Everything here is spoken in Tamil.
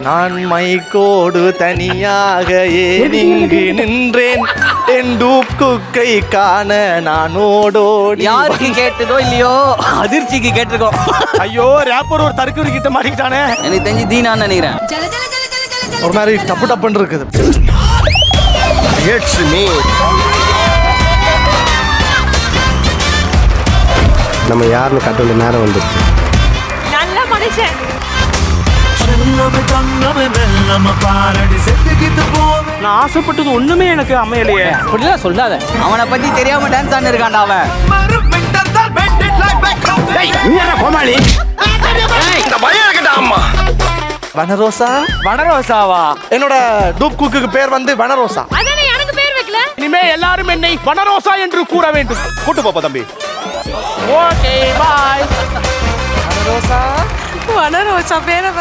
நான் மைக்கோடு தனியாக ஏன் இங்கு நின்றேன் என் டூப் குக்கை காண நான் ஓடோடி. யாருக்கு கேட்டதோ இல்லையோ அதிர்ச்சிக்கு கேட்டிருக்கோம். ஐயோ ரேப்பர் ஒரு தற்கொலை கிட்ட மாட்டிக்கிட்டானே. எனக்கு தெரிஞ்சு தீனான்னு நினைக்கிறேன். ஒரு மாதிரி டப்பு டப்புன்னு இருக்குது. நம்ம யாருன்னு கட்ட வேண்டிய நேரம் வந்துருச்சு. நல்ல மனுஷன். நான் ஆசைப்பட்டது ஒண்ணுமே எனக்கு அமையலையே. அப்படிலாம் சொல்லாத. அவனை பத்தி தெரியாம டான்ஸ் ஆடிட்டு இருக்கான்டா அவன். வனரோசா. வனரோசாவா? என்னோட டூப் குக்கு பேர் வந்து வனரோசா. அதானே எனக்கு பேர் வைக்கல. இனிமே எல்லாரும் என்னை வனரோசா என்று கூற வேண்டும். கூட்டு போப்பா தம்பி. Okay bye. வனரோசா. வனரோசா பேரை